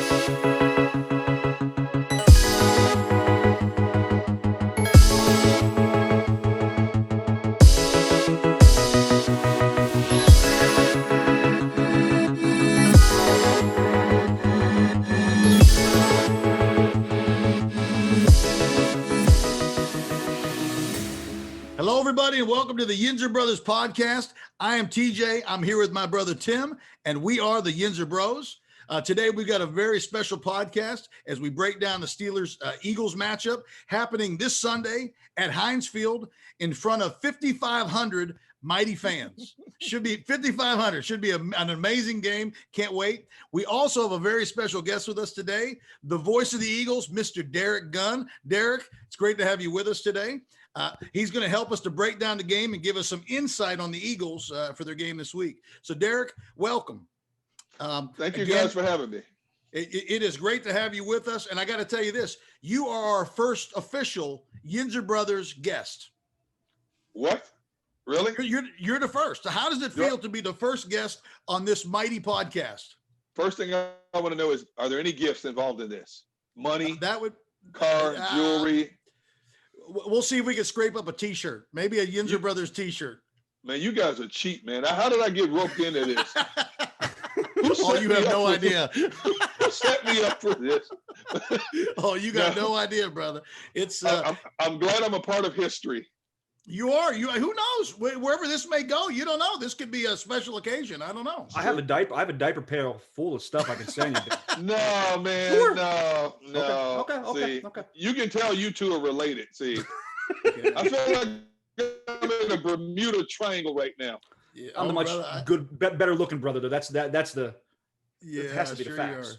Hello, everybody, and welcome to the Yinzer Brothers podcast. I am TJ. I'm here with my brother Tim, and we are the Yinzer Bros. Today, we've got a very special podcast as we break down the Steelers-Eagles matchup happening this Sunday at Heinz Field in front of 5,500 mighty fans. Should be 5,500. Should be an amazing game. Can't wait. We also have a very special guest with us today, the voice of the Eagles, Mr. Derrek Gunn. Derrek, it's great to have you with us today. He's going to help us to break down the game and give us some insight on the Eagles for their game this week. So, Derrek, welcome. Thank you guys for having me. It is great to have you with us. And I got to tell you this, you are our first official Yinzer Brothers guest. What? Really? You're the first. So how does it feel to be the first guest on this mighty podcast? First thing I want to know is, are there any gifts involved in this? Money, car, jewelry? We'll see if we can scrape up a T-shirt, maybe a Yinzer Brothers T-shirt. Man, you guys are cheap, man. How did I get roped into this? You have no idea. Who set me up for this? You got no idea, brother. It's. I'm glad I'm a part of history. You are. Who knows? Wherever this may go, you don't know. This could be a special occasion. I don't know. I have a diaper pail full of stuff I can send you. No, man. Sure. No. Okay. You can tell you two are related. See, I feel like I'm in a Bermuda Triangle right now. Yeah, I'm the much better looking brother, though. That's the. Yeah, it has to be the facts.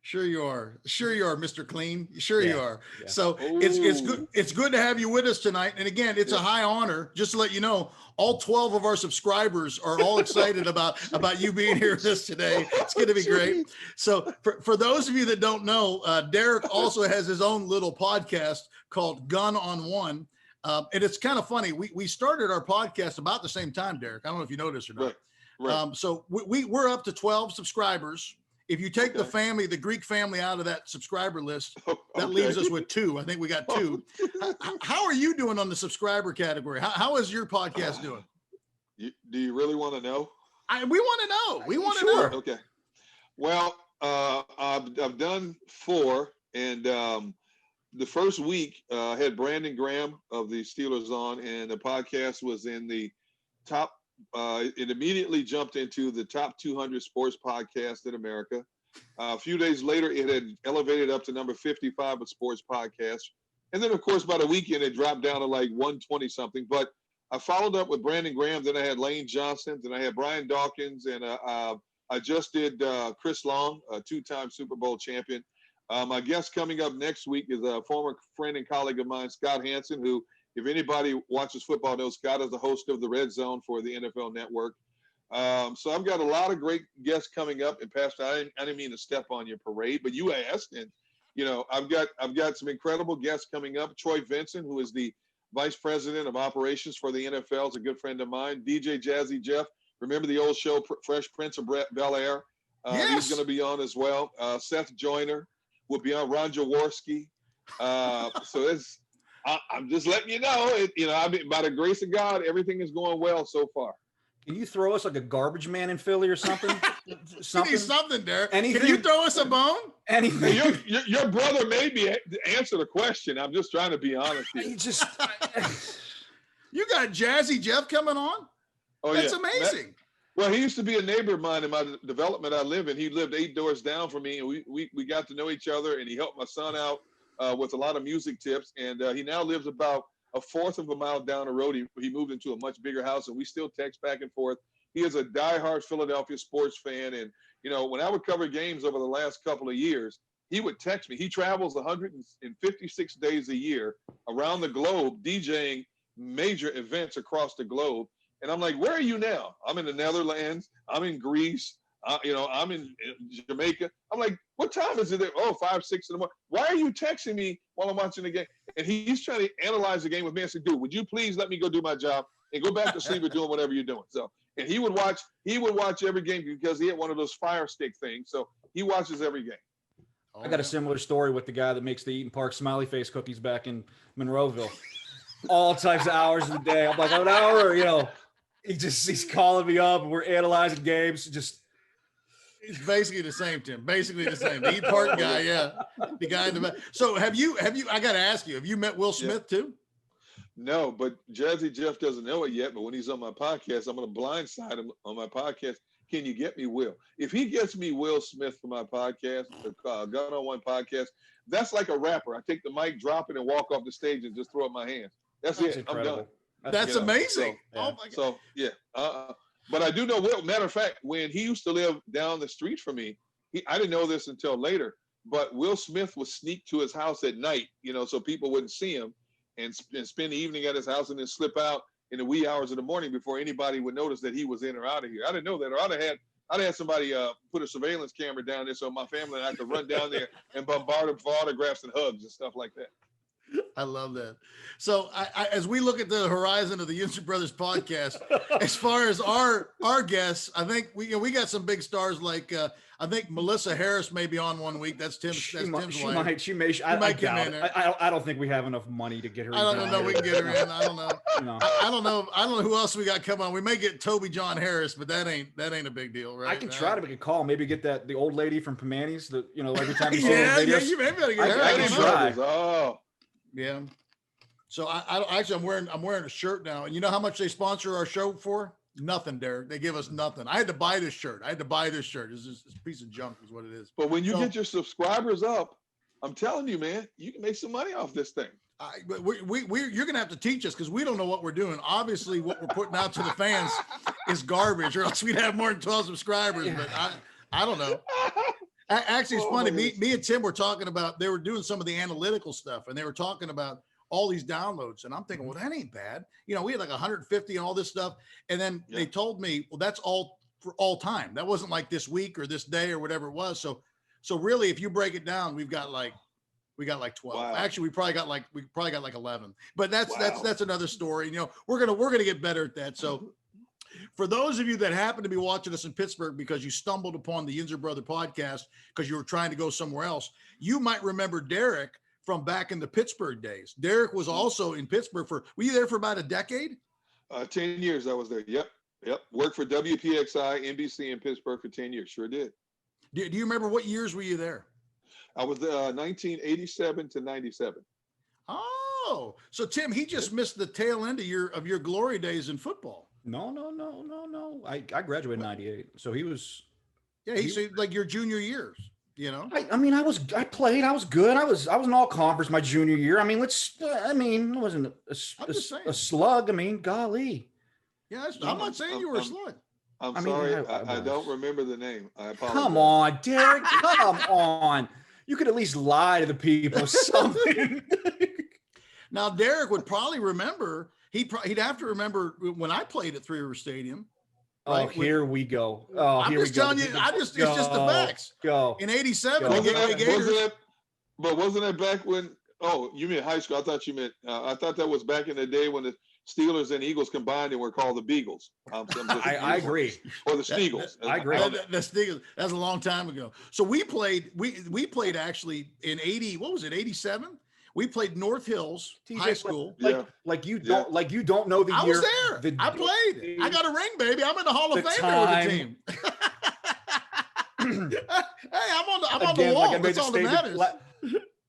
Sure you are, Mr. Clean. Sure you are. Yeah. So it's good. It's good to have you with us tonight. And again, it's a high honor. Just to let you know, all 12 of our subscribers are all excited about you being here with us today. It's going to be great. So for those of you that don't know, Derrek also has his own little podcast called Gun on One. And it's kind of funny. We started our podcast about the same time, Derrek. I don't know if you noticed or not. Right. So we're up to 12 subscribers. If you take the Greek family out of that subscriber list, that leaves us with 2. I think we got 2. How are you doing on the subscriber category? How is your podcast doing? Do you really want to know? We want to know. We want to know. Okay. Well, I've done 4, and the first week I had Brandon Graham of the Steelers on, and the podcast was in the top. It immediately jumped into the top 200 sports podcasts in America. A few days later, it had elevated up to number 55 of sports podcasts. And then, of course, by the weekend, it dropped down to like 120 something. But I followed up with Brandon Graham. Then I had Lane Johnson. Then I had Brian Dawkins. And I just did Chris Long, a 2-time Super Bowl champion. My guest coming up next week is a former friend and colleague of mine, Scott Hansen, who, if anybody watches football knows, Scott is the host of the Red Zone for the NFL Network. So I've got a lot of great guests coming up. And Pastor, I didn't mean to step on your parade, but you asked, and I've got some incredible guests coming up. Troy Vincent, who is the Vice President of Operations for the NFL, is a good friend of mine. DJ Jazzy Jeff, remember the old show Fresh Prince of Bel-Air? He's going to be on as well. Seth Joyner will be on. Ron Jaworski. So I'm just letting you know, by the grace of God, everything is going well so far. Can you throw us like a garbage man in Philly or something? Something, Derrek. Anything? Can you throw us a bone? Anything? Hey, your brother made me answer the question. I'm just trying to be honest here. You got Jazzy Jeff coming on? Oh, That's amazing. Well, he used to be a neighbor of mine in my development I live in. He lived 8 doors down from me, and we got to know each other, and he helped my son out with a lot of music tips. And he now lives about a fourth of a mile down the road. He moved into a much bigger house, and we still text back and forth. He is a diehard Philadelphia sports fan. And, when I would cover games over the last couple of years, he would text me. He travels 156 days a year around the globe, DJing major events across the globe. And I'm like, where are you now? I'm in the Netherlands. I'm in Greece. I'm in Jamaica. I'm like, what time is it there? Oh, 5, 6 in the morning. Why are you texting me while I'm watching the game? And he's trying to analyze the game with me. I said, dude, would you please let me go do my job and go back to sleep or doing whatever you're doing? So, and he would watch every game because he had one of those Fire Stick things. So he watches every game. Oh, I got a yeah. similar story with the guy that makes the Eaton Park smiley face cookies back in Monroeville. All types of hours of the day. I'm like, an hour, he's calling me up and we're analyzing games. Just It's basically the same, Tim. Basically the same. The E Park guy, yeah. The guy in the back. So have you, I got to ask you, have you met Will Smith too? No, but Jazzy Jeff doesn't know it yet. But when he's on my podcast, I'm going to blindside him on my podcast. Can you get me Will? If he gets me Will Smith for my podcast, the Gun on One podcast, that's like a rapper. I take the mic, drop it, and walk off the stage and just throw up my hands. That's it. incredible. I'm done. That's amazing. Oh my God. So yeah. But I do know Will. Matter of fact, when he used to live down the street from me, I didn't know this until later. But Will Smith would sneak to his house at night, so people wouldn't see him, and spend the evening at his house, and then slip out in the wee hours of the morning before anybody would notice that he was in or out of here. I didn't know that, or I'd have had somebody put a surveillance camera down there so my family and I could run down there and bombard him for autographs and hugs and stuff like that. I love that. So as we look at the horizon of the Yinzer Brothers podcast, as far as our guests, I think we got some big stars like I think Melissa Harris may be on one week. That's Tim's wife. She may come in. I don't think we have enough money to get her. I don't know. We can get her in. I don't know. No. I don't know. I don't know who else we got coming on. We may get Toby John Harris, but that ain't a big deal, right? I can try to make a call. Maybe get the old lady from Pomani's. That every time you see yeah, videos. you may better get her. I can try. Oh. Yeah. So I'm wearing a shirt now, and you know how much they sponsor our show for? Nothing, Derek. They give us nothing. I had to buy this shirt. It's just this piece of junk is what it is. But when you get your subscribers up, I'm telling you, man, you can make some money off this thing. You're gonna have to teach us because we don't know what we're doing. Obviously, what we're putting out to the fans is garbage, or else we'd have more than 12 subscribers. But I don't know. Actually, it's funny. Me and Tim were talking about. They were doing some of the analytical stuff, and they were talking about all these downloads, and I'm thinking, well, that ain't bad. We had like 150 and all this stuff, and then they told me, well, that's all for all time. That wasn't like this week or this day or whatever it was. So really, if you break it down, we got like 12. Wow. Actually, we probably got like 11. But that's another story. We're gonna get better at that. So for those of you that happen to be watching us in Pittsburgh because you stumbled upon the Yinzer Brother podcast because you were trying to go somewhere else, you might remember Derek from back in the Pittsburgh days. Derek was also in Pittsburgh were you there for about a decade? 10 years I was there. Yep. Worked for WPXI, NBC in Pittsburgh for 10 years. Sure did. Do you remember what years were you there? I was 1987 to 97. Oh, so Tim, he just missed the tail end of your glory days in football. No. I graduated in 98. So he was. Yeah, he's like your junior years. I played. I was good. I was an all conference my junior year. It wasn't a slug. Golly. Yeah, I'm not saying you were a slug. I'm sorry. I don't remember the name. I apologize. Come on, Derek. Come on. You could at least lie to the people something. Now, Derek would probably remember. He'd have to remember when I played at Three River Stadium. Right? Here we go. Oh, I'm just telling you. It's just the facts. Go in '87. Wasn't that back when? Oh, you mean high school? I thought you meant. I thought that was back in the day when the Steelers and Eagles combined and were called the Beagles. I agree. Or the Steagles. I agree. The Steagles. That's a long time ago. So we played. We played actually in 80. What was it? 87. We played North Hills High School. Like you don't know the year. I was there. I played. I got a ring, baby. I'm in the Hall of Fame with the team. Hey, I'm on the wall. That's all that matters.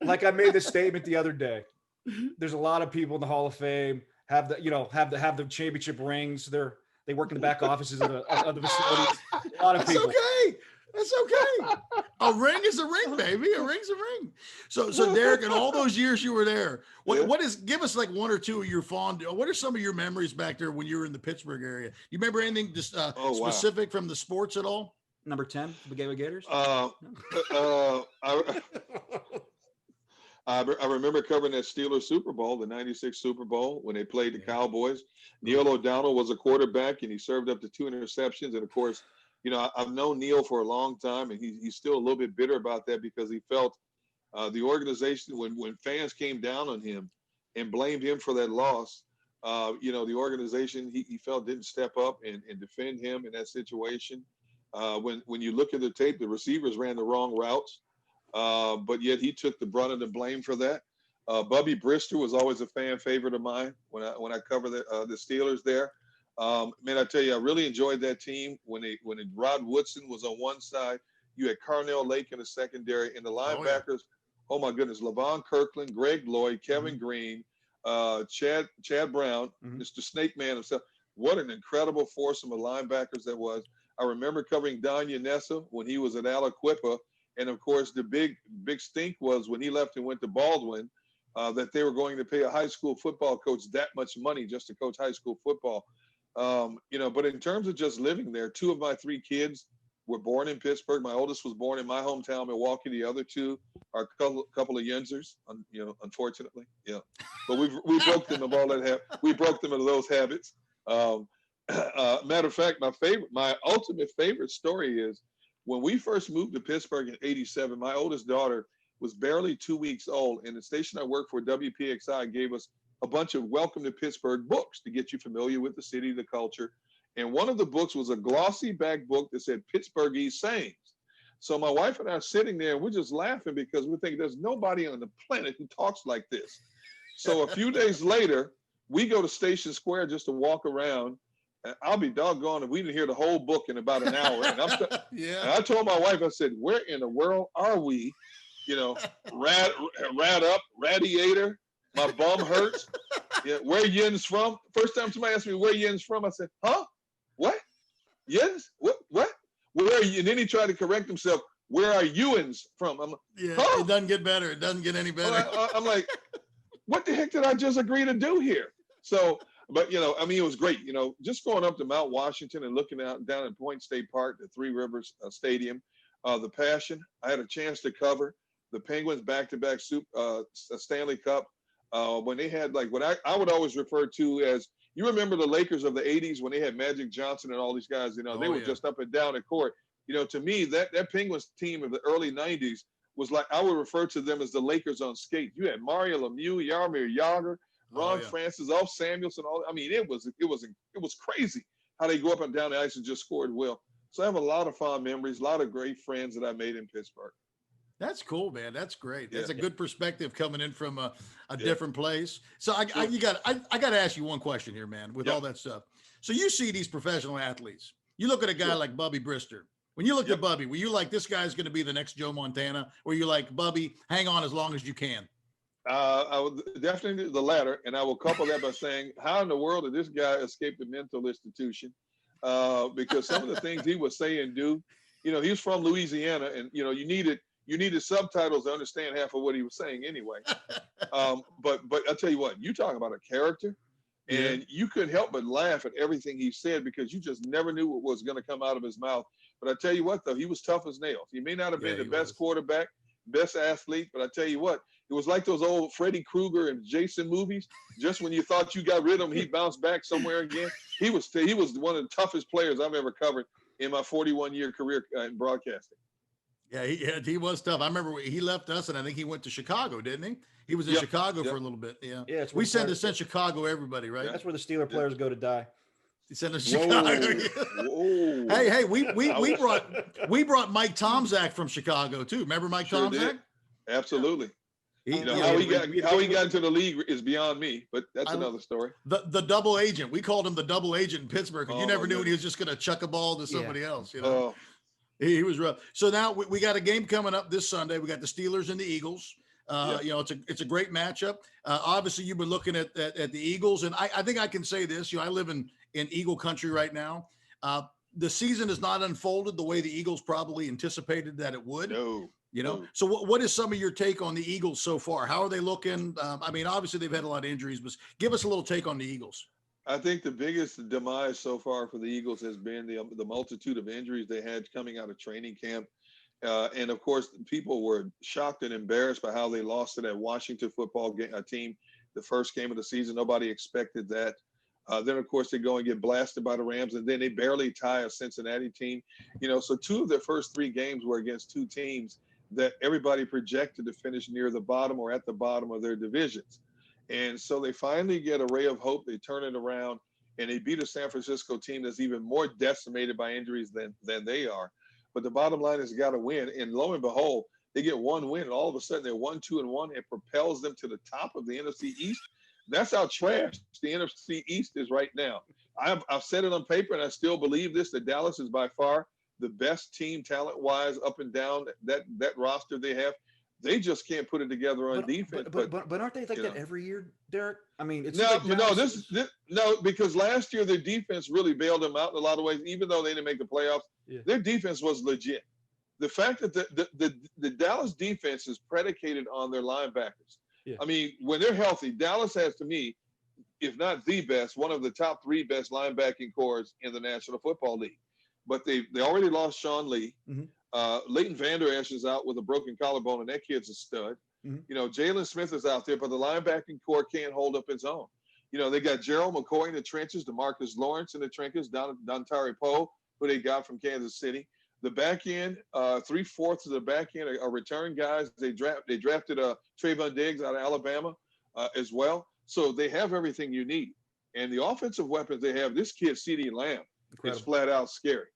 Like I made this statement the other day. There's a lot of people in the Hall of Fame have the championship rings. They work in the back offices of the facilities. A lot of people. Okay. That's okay. A ring is a ring, baby. A ring's a ring. So Derek, in all those years you were there, give us like one or two of your what are some of your memories back there when you were in the Pittsburgh area? You remember anything just specific from the sports at all? Number 10, the Gators? I remember covering that Steelers Super Bowl, the 96 Super Bowl, when they played the Cowboys. Neil O'Donnell was a quarterback, and he served up to 2 interceptions. And, of course, I've known Neil for a long time, and he's still a little bit bitter about that because he felt the organization, when fans came down on him and blamed him for that loss, the organization he felt didn't step up and defend him in that situation. When you look at the tape, the receivers ran the wrong routes. but yet he took the brunt of the blame for that. Bubby Brister was always a fan favorite of mine when I cover the Steelers there. Man, I tell you, I really enjoyed that team when Rod Woodson was on one side. You had Carnell Lake in the secondary, and the linebackers. Oh my goodness, Levon Kirkland, Greg Lloyd, Kevin Green, Chad Brown, Mr. Snake Man himself. What an incredible foursome of linebackers that was. I remember covering Don Yanessa when he was at Aliquippa, and of course the big stink was when he left and went to Baldwin, that they were going to pay a high school football coach that much money just to coach high school football. But in terms of just living there, 2 of my 3 kids were born in Pittsburgh. My oldest was born in my hometown, Milwaukee. The other 2 are a couple of Yinzers, unfortunately. Yeah. But we broke them of all that. We broke them of those habits. Matter of fact, my ultimate favorite story is when we first moved to Pittsburgh in '87, my oldest daughter was barely 2 weeks old, and the station I worked for, WPXI, gave us a bunch of Welcome to Pittsburgh books to get you familiar with the city, the culture. And one of the books was a glossy back book that said Pittsburghese sayings. So my wife and I are sitting there and we're just laughing because we're thinking there's nobody on the planet who talks like this. So a few days later, we go to Station Square just to walk around. And I'll be doggone if we didn't hear the whole book in about an hour. And and I told my wife, I said, where in the world are we? Rad up, radiator, my bum hurts. Yeah, where Yin's from? First time somebody asked me where Yin's from, I said, huh? What? Yin's? What? Where are you? And then he tried to correct himself. Where are Ewins from? I'm like, huh? It doesn't get better. It doesn't get any better. I'm like, what the heck did I just agree to do here? So, but it was great. Just going up to Mount Washington and looking out down at Point State Park, the Three Rivers Stadium, the Passion. I had a chance to cover the Penguins back-to-back Stanley Cup when they had what I would always refer to as, you remember the Lakers of the 80s when they had Magic Johnson and all these guys, they were just up and down the court. To me, that Penguins team of the early 90s was like, I would refer to them as the Lakers on skate. You had Mario Lemieux, Jaromir Jagr, Ron Francis, Alf Samuelson, all. I mean, it was crazy how they go up and down the ice and just scored well. So I have a lot of fond memories, a lot of great friends that I made in Pittsburgh. That's cool, man. That's great. That's a good perspective coming in from a different place. So I got to ask you one question here, man, with all that stuff. So you see these professional athletes, you look at a guy like Bubby Brister. When you looked at Bubby, were you like, this guy's going to be the next Joe Montana? Or you like, Bubby, hang on as long as you can? I would definitely the latter. And I will couple that by saying, how in the world did this guy escape the mental institution? Because some of the things he was saying and do, he's from Louisiana, and, you needed subtitles to understand half of what he was saying anyway. But I'll tell you what, you talk about a character, and you couldn't help but laugh at everything he said because you just never knew what was going to come out of his mouth. But I tell you what, though, he was tough as nails. He may not have been the best quarterback, best athlete, but I tell you what, it was like those old Freddy Krueger and Jason movies. Just when you thought you got rid of him, he bounced back somewhere again. He was one of the toughest players I've ever covered in my 41-year career in broadcasting. Yeah, he was tough. I remember he left us, and I think he went to Chicago, didn't he? He was in Chicago for a little bit. Yeah. Yeah. We sent Chicago everybody, right? That's where the Steeler players go to die. He sent us Chicago. Whoa. Hey, we brought Mike Tomczak from Chicago too. Remember Mike Tomczak? Did. Absolutely. How he got into the league is beyond me, but that's another story. The double agent. We called him the double agent in Pittsburgh because you never knew when he was just going to chuck a ball to somebody else. He was rough. So now we got a game coming up this Sunday. We got the Steelers and the Eagles. It's a great matchup. Obviously, you've been looking at the Eagles, and I think I can say this. I live in Eagle country right now. The season has not unfolded the way the Eagles probably anticipated that it would. No. So what is some of your take on the Eagles so far? How are they looking? Obviously they've had a lot of injuries, but give us a little take on the Eagles. I think the biggest demise so far for the Eagles has been the multitude of injuries they had coming out of training camp. And of course, people were shocked and embarrassed by how they lost to that Washington football team, the first game of the season. Nobody expected that. Then, of course, they go and get blasted by the Rams, and then they barely tie a Cincinnati team. So 2 of their first 3 games were against 2 teams that everybody projected to finish near the bottom or at the bottom of their divisions. And so they finally get a ray of hope. They turn it around, and they beat a San Francisco team that's even more decimated by injuries than they are. But the bottom line is got to win. And lo and behold, They get one win, and all of a sudden they're 1-2-1. It propels them to the top of the NFC East. That's how trash the NFC East is right now. I've said it on paper, and I still believe this, that Dallas is by far the best team talent-wise up and down that roster they have. They just can't put it together on defense. But aren't they like that every year, Derek? I mean, it's no, because last year their defense really bailed them out in a lot of ways, even though they didn't make the playoffs. Yeah. Their defense was legit. The fact that the Dallas defense is predicated on their linebackers. Yeah. I mean, when they're healthy, Dallas has, to me, if not the best, one of the top 3 best linebacking corps in the National Football League. But they already lost Sean Lee. Mm-hmm. Leighton Vander Esch is out with a broken collarbone, and that kid's a stud. Mm-hmm. You know, Jalen Smith is out there, but the linebacking corps can't hold up its own. You know, they got Gerald McCoy in the trenches, DeMarcus Lawrence in the trenches, Dontari Poe, who they got from Kansas City. The back end, 3/4 of the back end are return guys. They drafted Trayvon Diggs out of Alabama as well. So they have everything you need. And the offensive weapons they have, this kid, CeeDee Lamb, is flat out scary.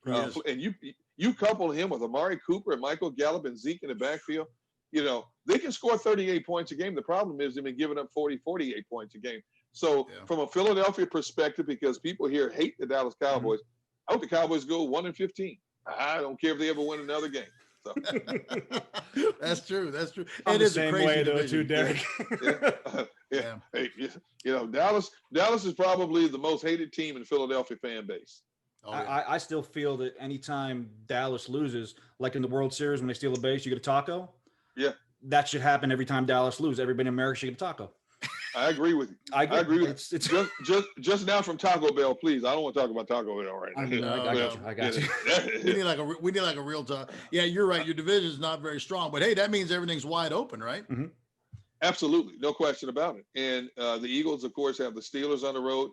And you couple him with Amari Cooper and Michael Gallup and Zeke in the backfield, you know, they can score 38 points a game. The problem is they've been giving up 48 points a game. So from a Philadelphia perspective, because people here hate the Dallas Cowboys, I hope the Cowboys go 1-15. I don't care if they ever win another game. So. That's true. That's true. I'm it the is same a crazy way, division. though, too, Derek. Yeah. Hey, you know, Dallas is probably the most hated team in Philadelphia fan base. Oh, yeah. I still feel that anytime Dallas loses, like in the World Series when they steal a base, you get a taco. Yeah. That should happen every time Dallas loses. Everybody in America should get a taco. I agree with you. I agree with you. It's just now from Taco Bell, please. I don't want to talk about Taco Bell right now. I got you. we need like a real talk. Yeah, you're right. Your division is not very strong, but hey, that means everything's wide open, right? Mm-hmm. Absolutely, no question about it. And the Eagles, of course, have the Steelers on the road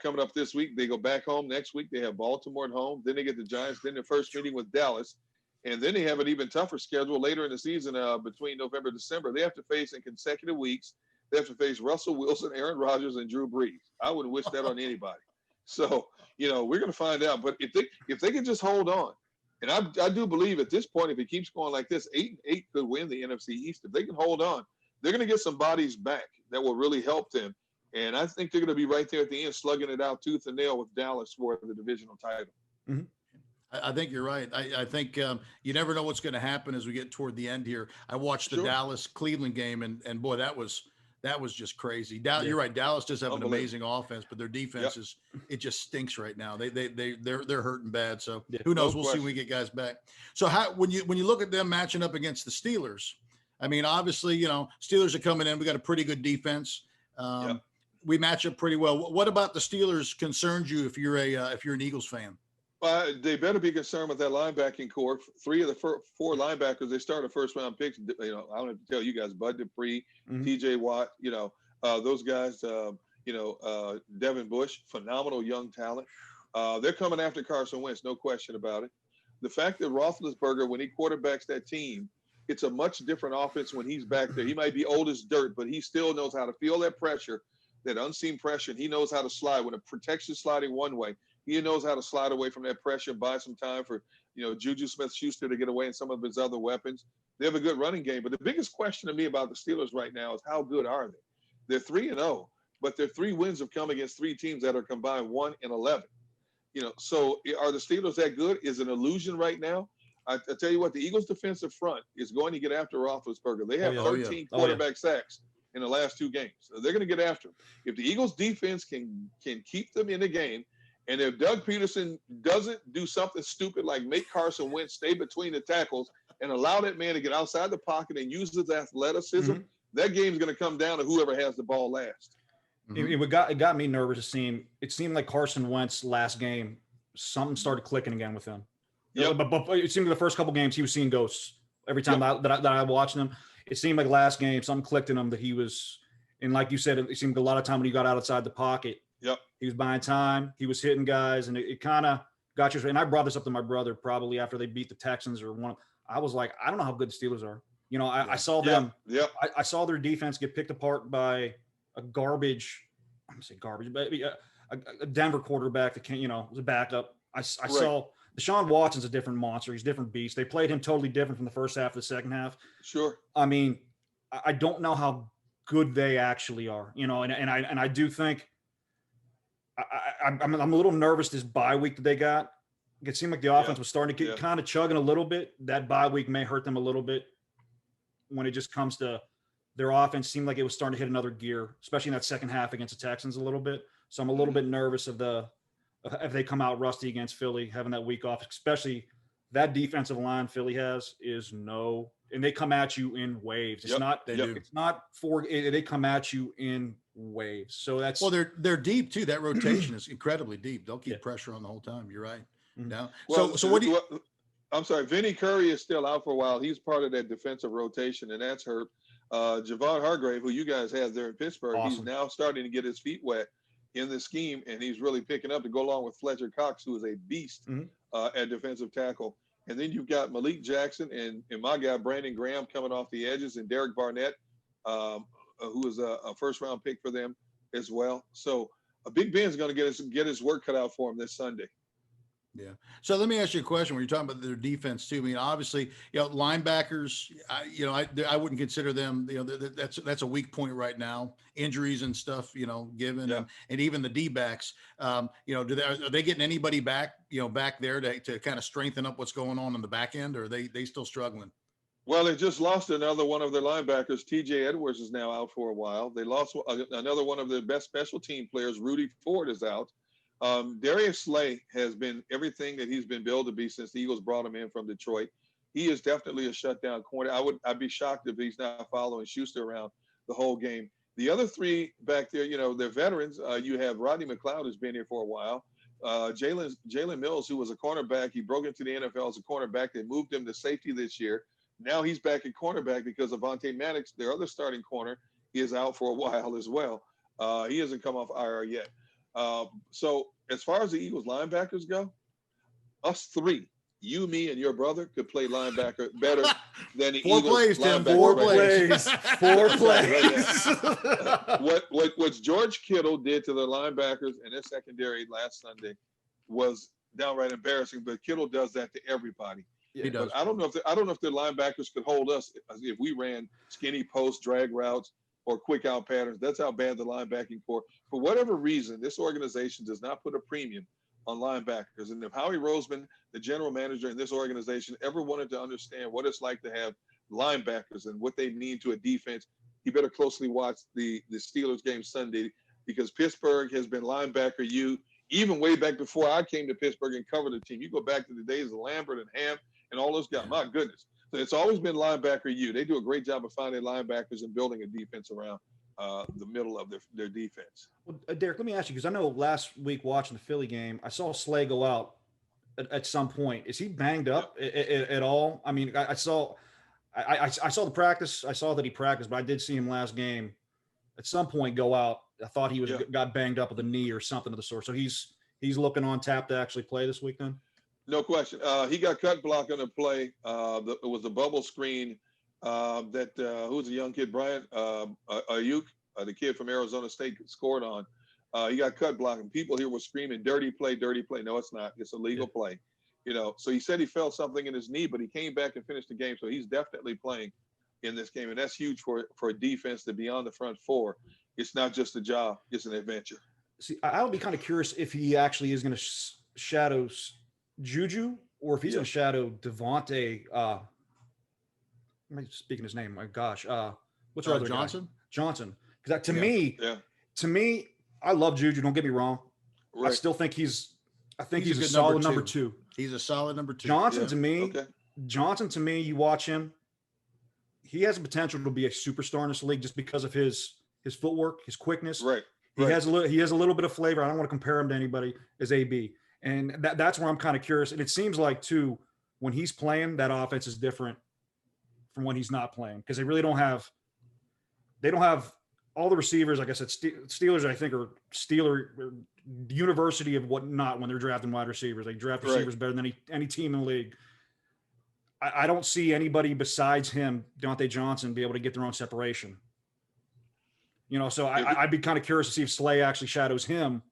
coming up this week. They go back home next week. They have Baltimore at home. Then they get the Giants. Then their first meeting with Dallas. And then they have an even tougher schedule later in the season between November and December. They have to face in consecutive weeks. They have to face Russell Wilson, Aaron Rodgers, and Drew Brees. I wouldn't wish that on anybody. So, you know, we're going to find out. But if they can just hold on, and I do believe at this point, if it keeps going like this, 8-8 could win the NFC East. If they can hold on, they're going to get some bodies back that will really help them. And I think they're going to be right there at the end, slugging it out tooth and nail with Dallas for the divisional title. Mm-hmm. I think you're right. I think you never know what's going to happen as we get toward the end here. I watched the Dallas-Cleveland game, and boy, that was just crazy. You're right. Dallas does have an amazing offense, but their defense it just stinks right now. They're hurting bad. So who knows? We'll see when we get guys back. So when you look at them matching up against the Steelers, I mean, obviously, you know, Steelers are coming in. We got a pretty good defense. We match up pretty well. What about the Steelers concerns you if you're an Eagles fan? They better be concerned with that linebacking core. 3 of the 4 linebackers, they started first-round picks. You know, I don't have to tell you guys, Bud Dupree, T.J. Watt, you know, those guys, Devin Bush, phenomenal young talent. They're coming after Carson Wentz, no question about it. The fact that Roethlisberger, when he quarterbacks that team, it's a much different offense when he's back there. He might be old as dirt, but he still knows how to feel that pressure, that unseen pressure, and he knows how to slide. When a protection's sliding one way, he knows how to slide away from that pressure and buy some time for, you know, Juju Smith-Schuster to get away and some of his other weapons. They have a good running game. But the biggest question to me about the Steelers right now is how good are they? They're 3-0, but their 3 wins have come against 3 teams that are combined 1-11. You know, so are the Steelers that good? Is it an illusion right now? I tell you what, the Eagles' defensive front is going to get after Roethlisberger. They have 13 quarterback sacks in the last 2 games. So they're going to get after him. If the Eagles' defense can keep them in the game, and if Doug Peterson doesn't do something stupid like make Carson Wentz stay between the tackles and allow that man to get outside the pocket and use his athleticism, that game's going to come down to whoever has the ball last. It got me nervous. It seemed like Carson Wentz last game, something started clicking again with him. Yeah, but it seemed like the first couple games he was seeing ghosts. Every time that I watched him, it seemed like last game something clicked in him that he was. And like you said, it seemed a lot of time when he got outside the pocket. Yep. He was buying time. He was hitting guys, and it kind of got you. And I brought this up to my brother probably after they beat the Texans or one. I was like, I don't know how good the Steelers are. You know, I saw them. Yeah. I saw their defense get picked apart by a garbage. I'm gonna say garbage, but a Denver quarterback that was a backup. I saw Deshaun Watson's a different monster. He's a different beast. They played him totally different from the first half to the second half. Sure. I mean, I don't know how good they actually are, and I do think I'm a little nervous this bye week that they got. It seemed like the offense was starting to get kind of chugging a little bit. That bye week may hurt them a little bit when it just comes to their offense. Seemed like it was starting to hit another gear, especially in that second half against the Texans a little bit. So I'm a little bit nervous if they come out rusty against Philly, having that week off, especially that defensive line Philly has is and they come at you in waves. It's they come at you in waves. So that's they're deep too. That rotation is incredibly deep. They'll keep pressure on the whole time. You're right. Mm-hmm. Now, well, so what do you? I'm sorry, Vinny Curry is still out for a while. He's part of that defensive rotation, and that's hurt. Javon Hargrave, who you guys have there in Pittsburgh, awesome. He's now starting to get his feet wet in the scheme, and he's really picking up to go along with Fletcher Cox, who is a beast at defensive tackle. And then you've got Malik Jackson and my guy Brandon Graham coming off the edges, and Derek Barnett, who is a first-round pick for them as well. So Big Ben's going to get his work cut out for him this Sunday. Yeah. So let me ask you a question. When you're talking about their defense too, I mean, obviously, linebackers, I wouldn't consider them, that's a weak point right now. Injuries and stuff, given, and even the D-backs, are they getting anybody back, back there to kind of strengthen up what's going on the back end, or are they still struggling? Well, they just lost another one of their linebackers. TJ Edwards is now out for a while. They lost another one of their best special team players. Rudy Ford is out. Darius Slay has been everything that he's been billed to be since the Eagles brought him in from Detroit. He is definitely a shutdown corner. I'd be shocked if he's not following Schuster around the whole game. The other three back there, they're veterans. You have Rodney McLeod, who's been here for a while. Jalen Mills, who was a cornerback, he broke into the NFL as a cornerback. They moved him to safety this year. Now he's back at cornerback because Avonte Maddox, their other starting corner, is out for a while as well. He hasn't come off IR yet. So as far as the Eagles linebackers go, us three, you, me, and your brother could play linebacker better than the Eagles linebacker. Four plays. What George Kittle did to the linebackers and their secondary last Sunday was downright embarrassing. But Kittle does that to everybody. He does. But I don't know if the linebackers could hold us if we ran skinny post drag routes or quick out patterns. That's how bad the linebacking core. For whatever reason, this organization does not put a premium on linebackers. And if Howie Roseman, the general manager in this organization, ever wanted to understand what it's like to have linebackers and what they mean to a defense, he better closely watch the Steelers game Sunday, because Pittsburgh has been linebacker you even way back before I came to Pittsburgh and covered the team. You go back to the days of Lambert and Ham and all those guys. My goodness. So it's always been linebacker you. They do a great job of finding linebackers and building a defense around the middle of their defense. Well, Derek, let me ask you, because I know last week watching the Philly game, I saw Slay go out at some point. Is he banged up at all? I mean, I saw the practice. I saw that he practiced, but I did see him last game at some point go out. I thought he got banged up with a knee or something of the sort. So he's looking on tap to actually play this week then? No question. He got cut block on a play. It was a bubble screen that who's the young kid, Brian Ayuk, the kid from Arizona State, scored on. He got cut block, and people here were screaming, "Dirty play, dirty play." No, it's not. It's a legal play. So he said he felt something in his knee, but he came back and finished the game. So he's definitely playing in this game, and that's huge for a defense to be on the front four. It's not just a job; it's an adventure. See, I would be kind of curious if he actually is going to shadow Juju, or if he's going to shadow Devontae. I'm speaking his name. My gosh, what's our other Johnson? Guy? Johnson. Because to me, I love Juju. Don't get me wrong. Right. I still think he's a solid number two. He's a solid number two. Johnson to me, you watch him, he has the potential to be a superstar in this league just because of his footwork, his quickness. Right. He has a little bit of flavor. I don't want to compare him to anybody as AB. And that's where I'm kind of curious. And it seems like, too, when he's playing, that offense is different from when he's not playing, because they don't have all the receivers. Like I said, Steelers, I think, are university of whatnot when they're drafting wide receivers. They draft receivers better than any team in the league. I don't see anybody besides him, Deontay Johnson, be able to get their own separation. So I'd be kind of curious to see if Slay actually shadows him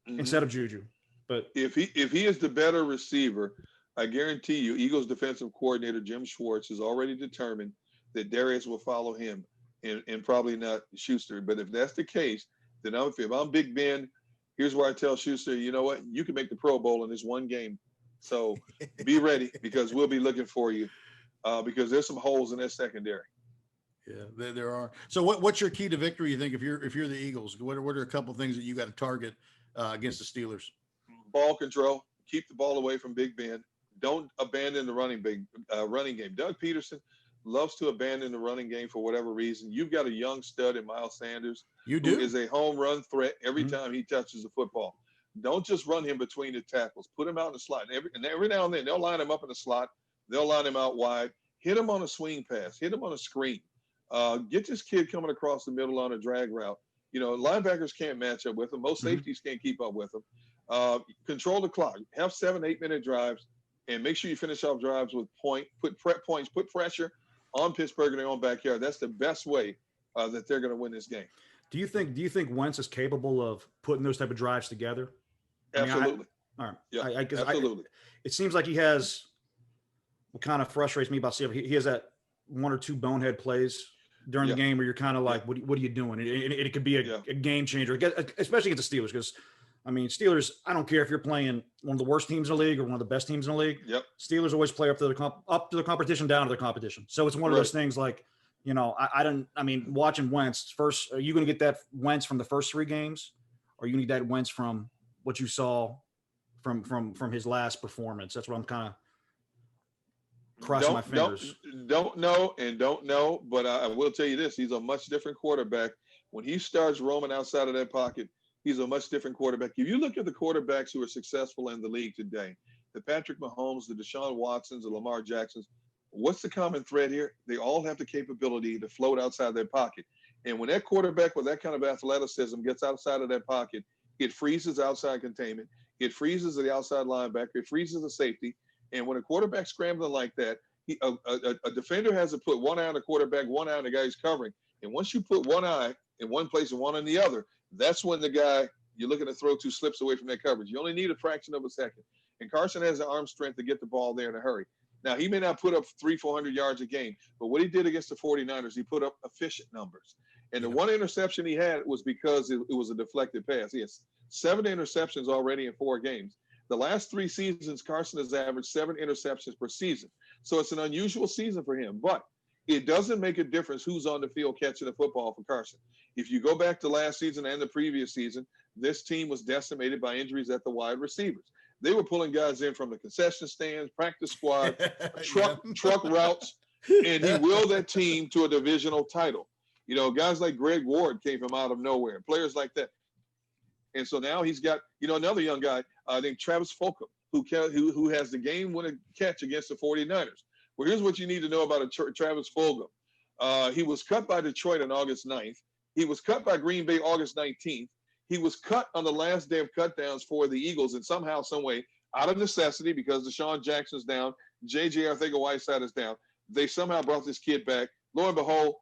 instead of Juju. But if he is the better receiver, I guarantee you, Eagles defensive coordinator Jim Schwartz has already determined that Darius will follow him and probably not Schuster. But if that's the case, then if I'm Big Ben, here's where I tell Schuster, you know what? You can make the Pro Bowl in this one game. So be ready because we'll be looking for you because there's some holes in that secondary. Yeah, there are. So what's your key to victory, you think, if you're the Eagles? What are a couple of things that you got to target against the Steelers? Ball control. Keep the ball away from Big Ben. Don't abandon the running game. Doug Peterson loves to abandon the running game for whatever reason. You've got a young stud in Miles Sanders. You do. Who is a home run threat every time he touches the football. Don't just run him between the tackles. Put him out in the slot. And every now and then, they'll line him up in the slot. They'll line him out wide. Hit him on a swing pass. Hit him on a screen. Get this kid coming across the middle on a drag route. Linebackers can't match up with him. Most safeties can't keep up with him. Control the clock. Have 7-8 minute drives, and make sure you finish off drives with put points, put pressure on Pittsburgh in their own backyard. That's the best way that they're going to win this game. Do you think Wentz is capable of putting those type of drives together? Absolutely. All right. Yeah, absolutely. It seems like he has. What kind of frustrates me about CF, he has that one or two bonehead plays during the game where you're kind of like, what are you doing? It could be a game changer, especially against the Steelers, because Steelers, I don't care if you're playing one of the worst teams in the league or one of the best teams in the league. Yep. Steelers always play up to the competition, down to the competition. So it's one of those things like, watching Wentz first, are you going to get that Wentz from the first 3 games? Or are you going to get that Wentz from what you saw from his last performance? That's what I'm kind of crossing my fingers. Don't know, but I will tell you this. He's a much different quarterback. When he starts roaming outside of that pocket, he's a much different quarterback. If you look at the quarterbacks who are successful in the league today, the Patrick Mahomes, the Deshaun Watsons, the Lamar Jacksons, what's the common thread here? They all have the capability to float outside their pocket. And when that quarterback with that kind of athleticism gets outside of that pocket, it freezes outside containment. It freezes the outside linebacker. It freezes the safety. And when a quarterback's scrambling like that, a defender has to put one eye on the quarterback, one eye on the guy he's covering. And once you put one eye in one place and one on the other, that's when the guy you're looking to throw to slips away from that coverage. You only need a fraction of a second. And Carson has the arm strength to get the ball there in a hurry. Now, he may not put up 300-400 yards a game, but what he did against the 49ers, he put up efficient numbers. And the one interception he had was because it was a deflected pass. He has 7 interceptions already in 4 games. The last 3 seasons, Carson has averaged 7 interceptions per season. So it's an unusual season for him, but it doesn't make a difference who's on the field catching the football for Carson. If you go back to last season and the previous season, this team was decimated by injuries at the wide receivers. They were pulling guys in from the concession stands, practice squad, truck routes, and he willed that team to a divisional title. Guys like Greg Ward came from out of nowhere, players like that. And so now he's got, another young guy named Travis Fulgham, who has the game-winning catch against the 49ers. Well, here's what you need to know about Travis Fulgham. He was cut by Detroit on August 9th. He was cut by Green Bay August 19th. He was cut on the last day of cutdowns for the Eagles, and somehow, some way, out of necessity, because Deshaun Jackson's down, J.J. Arcega-Whiteside is down, they somehow brought this kid back. Lo and behold,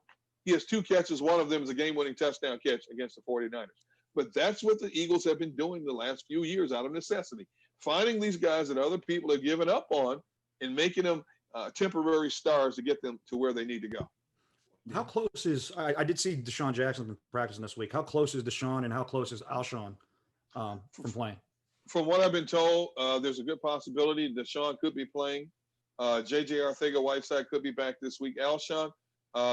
he has 2 catches. One of them is a game-winning touchdown catch against the 49ers. But that's what the Eagles have been doing the last few years out of necessity, finding these guys that other people have given up on and making them temporary stars to get them to where they need to go. How close is I did see Deshaun Jackson practicing this week. How close is Deshaun and how close is Alshon from playing? From what I've been told, there's a good possibility Deshaun could be playing. J.J. Arcega-Whiteside could be back this week. Alshon,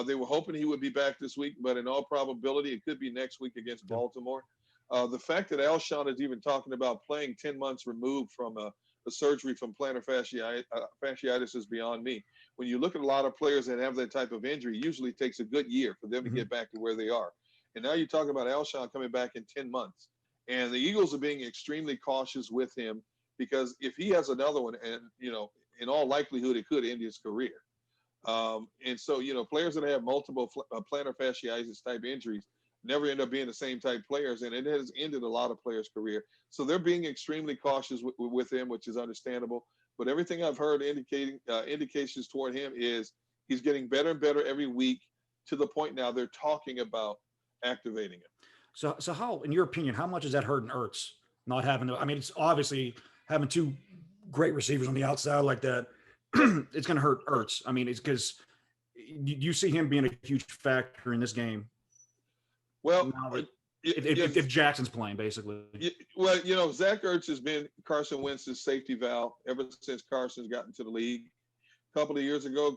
they were hoping he would be back this week, but in all probability, it could be next week against Baltimore. The fact that Alshon is even talking about playing 10 months removed from a surgery from plantar fasciitis is beyond me. When you look at a lot of players that have that type of injury, it usually takes a good year for them to get back to where they are. And now you're talking about Alshon coming back in 10 months. And the Eagles are being extremely cautious with him because if he has another one, and, in all likelihood, it could end his career. And so, players that have multiple plantar fasciitis type injuries never end up being the same type players, and it has ended a lot of players' career. So they're being extremely cautious with him, which is understandable. But everything I've heard indications toward him is he's getting better and better every week to the point now they're talking about activating him. So how, in your opinion, how much is that hurting Ertz not having to. I mean, it's obviously having two great receivers on the outside like that. It's going to hurt Ertz. I mean, it's because you see him being a huge factor in this game. Well, now that, if Jackson's playing, basically. Well, Zach Ertz has been Carson Wentz's safety valve ever since Carson's gotten to the league. A couple of years ago,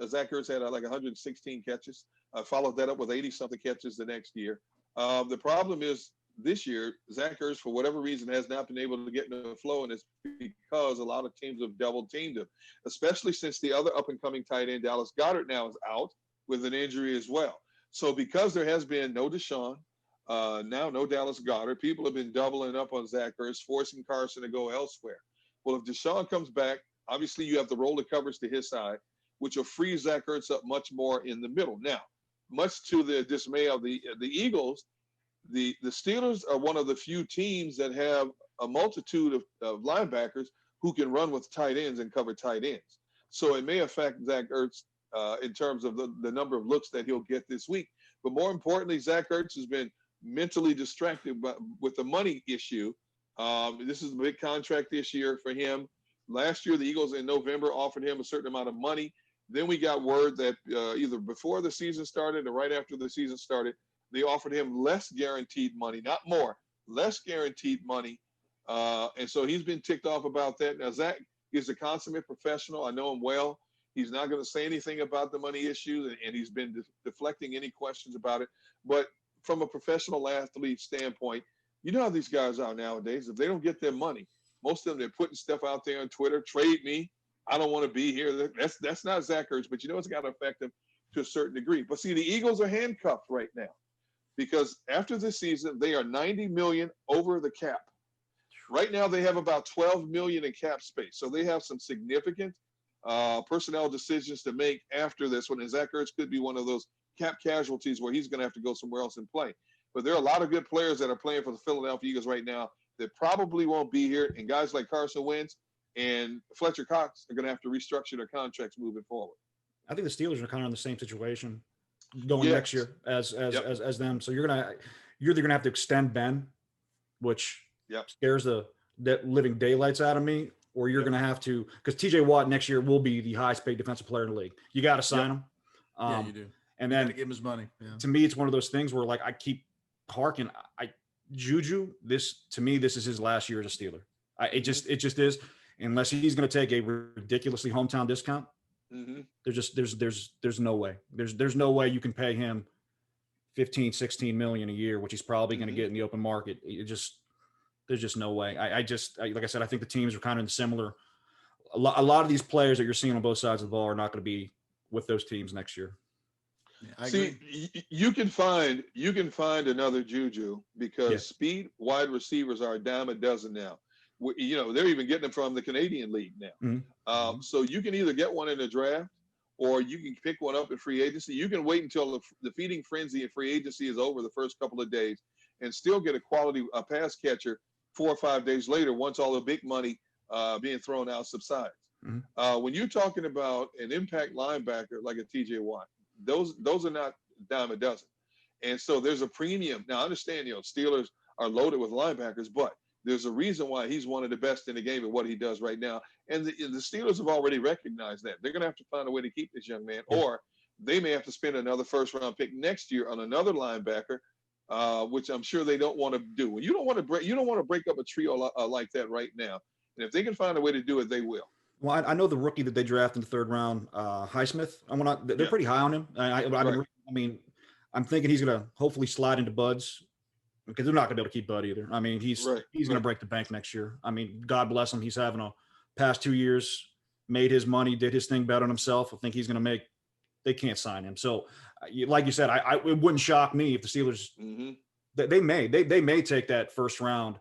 Zach Ertz had like 116 catches. Followed that up with 80-something catches the next year. The problem is this year, Zach Ertz, for whatever reason, has not been able to get into the flow, and it's because a lot of teams have double-teamed him, especially since the other up-and-coming tight end, Dallas Goedert, now is out with an injury as well. So because there has been no Deshaun, now no Dallas Goedert, people have been doubling up on Zach Ertz, forcing Carson to go elsewhere. Well, if Deshaun comes back, obviously you have to roll the coverage to his side, which will free Zach Ertz up much more in the middle. Now, much to the dismay of the Eagles, the Steelers are one of the few teams that have a multitude of linebackers who can run with tight ends and cover tight ends. So it may affect Zach Ertz in terms of the number of looks that he'll get this week. But more importantly, Zach Ertz has been mentally distracted with the money issue. This is a big contract this year for him. Last year, the Eagles in November offered him a certain amount of money. Then we got word that either before the season started or right after the season started, they offered him less guaranteed money, not more, less guaranteed money. And so he's been ticked off about that. Now, Zach is a consummate professional. I know him well. He's not going to say anything about the money issue, and he's been deflecting any questions about it. But from a professional athlete standpoint, you know how these guys are nowadays. If they don't get their money, most of them, they're putting stuff out there on Twitter, trade me. I don't want to be here. That's not Zach Ertz, but it's got to affect him to a certain degree. But see, the Eagles are handcuffed right now because after this season, they are $90 million over the cap. Right now, they have about $12 million in cap space. So they have some significant personnel decisions to make after this one. And Zach Ertz could be one of those cap casualties where he's going to have to go somewhere else and play. But there are a lot of good players that are playing for the Philadelphia Eagles right now that probably won't be here. And guys like Carson Wentz and Fletcher Cox are going to have to restructure their contracts moving forward. I think the Steelers are kind of in the same situation going next year as them. So you're either gonna have to extend Ben, which scares the living daylights out of me, or you're gonna have to, because TJ Watt next year will be the highest paid defensive player in the league. You got to sign him. Yeah, you do. And then give him his money. Yeah. To me, it's one of those things where like I keep harking. Juju, this is his last year as a Steeler. It just is. Unless he's going to take a ridiculously hometown discount, there's no way. There's no way you can pay him 15, 16 million a year, which he's probably going to get in the open market. There's just no way. Like I said, I think the teams are kind of similar. A lot of these players that you're seeing on both sides of the ball are not going to be with those teams next year. Yeah, I agree. You can find another Juju because speed wide receivers are a dime a dozen now. They're even getting them from the Canadian League now. So you can either get one in the draft or you can pick one up in free agency. You can wait until the feeding frenzy in free agency is over the first couple of days and still get a quality pass catcher 4 or 5 days later once all the big money being thrown out subsides. When you're talking about an impact linebacker like a TJ Watt, those are not dime a dozen. And so there's a premium. Now, I understand, Steelers are loaded with linebackers, but there's a reason why he's one of the best in the game at what he does right now. And the Steelers have already recognized that. They're going to have to find a way to keep this young man, or they may have to spend another first-round pick next year on another linebacker, which I'm sure they don't want to do. Well, you don't want to break up a trio like that right now. And if they can find a way to do it, they will. Well, I know the rookie that they drafted in the third round, Highsmith. They're pretty high on him. I'm thinking he's going to hopefully slide into Bud's, because they're not going to be able to keep Bud either. I mean, he's going to break the bank next year. I mean, God bless him. He's having a past 2 years, made his money, did his thing better on himself. I think he's going to they can't sign him. So like you said, it wouldn't shock me if the Steelers, they may take that first round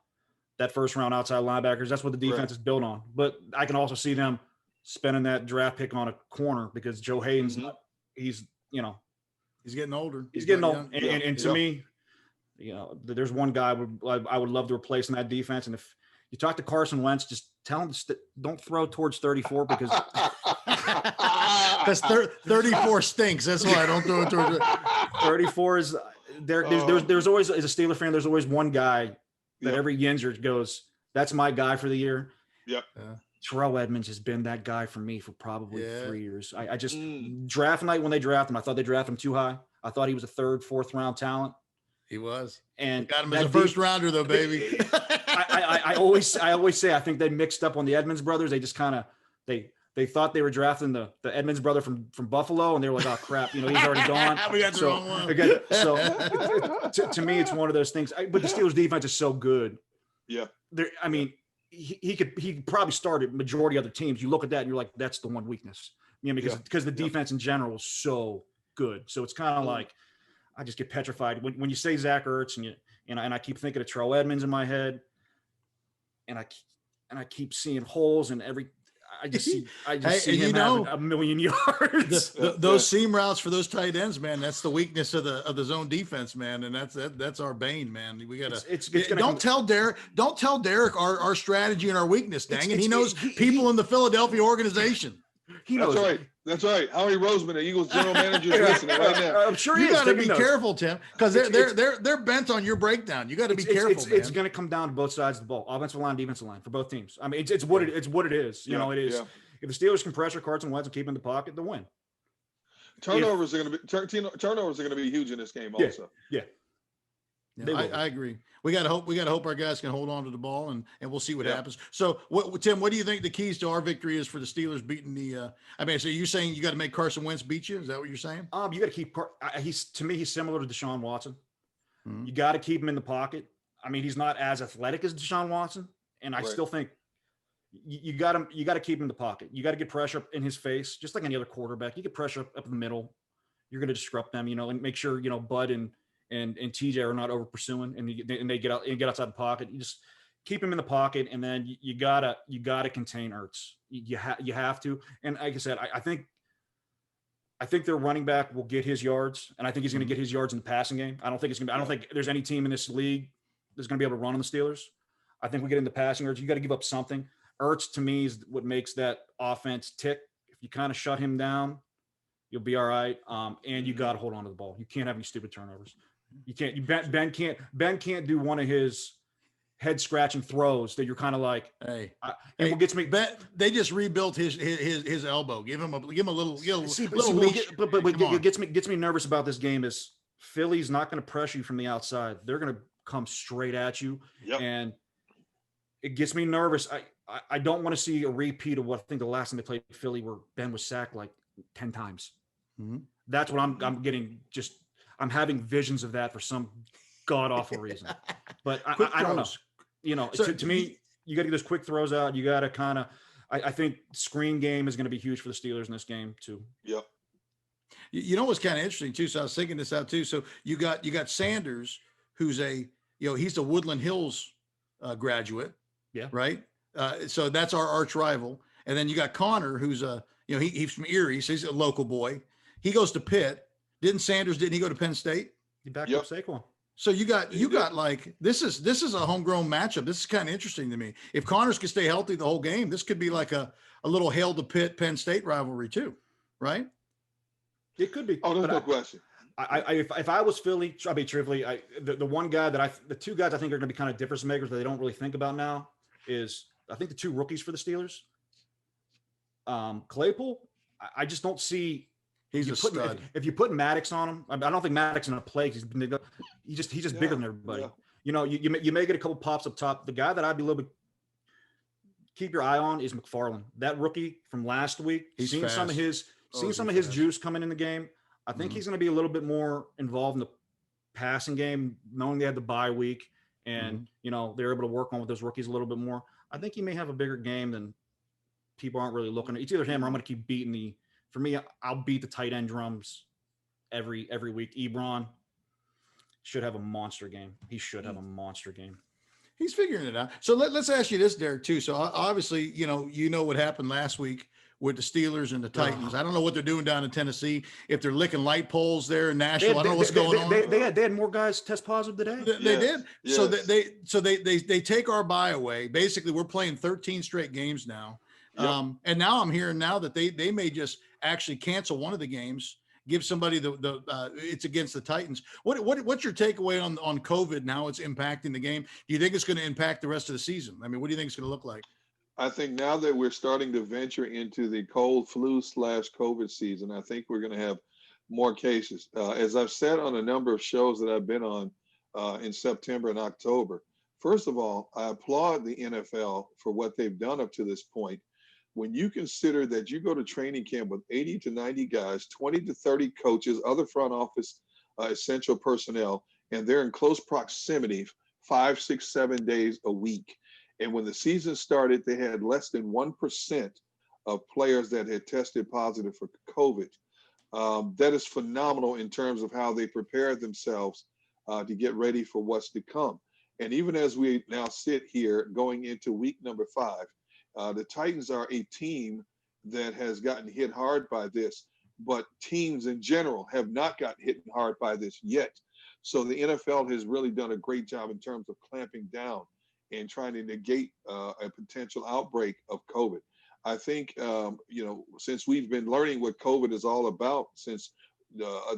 outside linebackers. That's what the defense is built on. But I can also see them spending that draft pick on a corner because Joe Hayden's he's getting older. He's getting old. And to me, there's one guy I would love to replace in that defense. And if you talk to Carson Wentz, just tell him don't throw towards 34 because 34 stinks. That's why I don't throw it towards 34 is there's always, as a Steeler fan, there's always one guy that every Yinzer goes, that's my guy for the year. Yep. Terrell Edmonds has been that guy for me for probably 3 years. I just draft night when they draft him, I thought they drafted him too high. I thought he was a 3rd, 4th round talent. He was. And we got him as a first rounder though, baby. I always say I think they mixed up on the Edmonds brothers. They just kind of they thought they were drafting the Edmonds brother from Buffalo, and they were like, oh crap, he's already gone. We got the wrong one. Again, so to me, it's one of those things. But the Steelers defense is so good. Yeah. I mean, he could probably start at majority of other teams. You look at that and you're like, that's the one weakness. Because the defense in general is so good. So it's kind of like, I just get petrified when you say Zach Ertz and I keep thinking of Terrell Edmonds in my head, and I keep seeing holes in every. I just see him having a million yards. Those seam routes for those tight ends, man. That's the weakness of the zone defense, man, and that's our bane, man. We gotta. Don't tell Derrek our strategy and our weakness, dang it. He knows people in the Philadelphia organization. He knows. That's right. Howie Roseman, the Eagles general manager, is listening right now. I'm sure you got to be careful, Tim, because they're bent on your breakdown. You got to be careful. It's going to come down to both sides of the ball, offensive line, defensive line, for both teams. I mean, it's what it is. It is. Yeah. If the Steelers can pressure Carson Wentz and keep him in the pocket, they'll win. Turnovers are going to be huge in this game, also. Yeah. I agree. We got to hope our guys can hold on to the ball, and we'll see what happens. So, Tim, what do you think the keys to our victory is for the Steelers beating the? So you're saying you got to make Carson Wentz beat you? Is that what you're saying? You got to keep. He's similar to Deshaun Watson. Mm-hmm. You got to keep him in the pocket. I mean, he's not as athletic as Deshaun Watson, and I still think you got to keep him in the pocket. You got to get pressure in his face, just like any other quarterback. You get pressure up in the middle. You're going to disrupt them, and make sure Bud and TJ are not over pursuing, and they get outside the pocket. You just keep him in the pocket, and then you gotta contain Ertz. You have to. And like I said, I think their running back will get his yards, and I think he's going to get his yards in the passing game. I don't think there's any team in this league that's going to be able to run on the Steelers. I think we get in the passing yards. You got to give up something. Ertz to me is what makes that offense tick. If you kind of shut him down, you'll be all right. And you got to hold on to the ball. You can't have any stupid turnovers. You can't. Ben can't do one of his head scratching throws that you're kind of like, what gets me. Ben, they just rebuilt his elbow. Give him a little. What gets me nervous about this game is Philly's not going to pressure you from the outside. They're going to come straight at you, and it gets me nervous. I don't want to see a repeat of what I think the last time they played Philly, where Ben was sacked like 10 times. Mm-hmm. That's what I'm getting. I'm having visions of that for some god awful reason, but I don't know. So, to me, you got to get those quick throws out. You got to kind of. I think screen game is going to be huge for the Steelers in this game too. Yep. What's kind of interesting too. So I was thinking this out too. So you got Sanders, who's he's a Woodland Hills graduate. Yeah. Right. So that's our arch rival, and then you got Connor, who's he's from Erie, so he's a local boy. He goes to Pitt. Didn't he go to Penn State? He backed up Saquon. So you got like this is a homegrown matchup. This is kind of interesting to me. If Connors can stay healthy the whole game, this could be like a little Hail to Pitt Penn State rivalry too, right? It could be. Oh, there's no question. If I was Philly, I mean, truthfully, the two guys I think are going to be kind of difference makers that they don't really think about now is I think the two rookies for the Steelers. Claypool, I just don't see. He's a stud. If you put Maddox on him, I don't think Maddox is going to play. He's just bigger than everybody. Yeah. You may get a couple pops up top. The guy that I'd be a little bit keep your eye on is McFarland. That rookie from last week. He's seen fast. some of his juice coming in the game. I think he's going to be a little bit more involved in the passing game, knowing they had the bye week and they're able to work on with those rookies a little bit more. I think he may have a bigger game than people aren't really looking at. It's either him or I'm going to keep beating for me, I'll beat the tight end drums every week. Ebron should have a monster game. He should have a monster game. He's figuring it out. So let's ask you this, Derrek, too. So obviously, you know what happened last week with the Steelers and the Titans. I don't know what they're doing down in Tennessee. If they're licking light poles there in Nashville, I don't know what's going on. They had more guys test positive today. They did. Yes. So they take our bye away. Basically, we're playing 13 straight games now. Yep. And now I'm hearing that they may just actually cancel one of the games give somebody it's against the Titans. What's your takeaway on COVID and how it's impacting the game? Do you think it's going to impact the rest of the season? I mean, what do you think it's going to look like? I think now that we're starting to venture into the cold flu / COVID season, I think we're going to have more cases. As I've said on a number of shows that I've been on in September and October, first of all, I applaud the NFL for what they've done up to this point. When you consider that you go to training camp with 80 to 90 guys, 20 to 30 coaches, other front office essential personnel, and they're in close proximity 5, 6, 7 days a week. And when the season started, they had less than 1% of players that had tested positive for COVID. That is phenomenal in terms of how they prepared themselves to get ready for what's to come. And even as we now sit here going into week number 5, the Titans are a team that has gotten hit hard by this, but teams in general have not gotten hit hard by this yet. So the NFL has really done a great job in terms of clamping down and trying to negate a potential outbreak of COVID. I think, since we've been learning what COVID is all about, since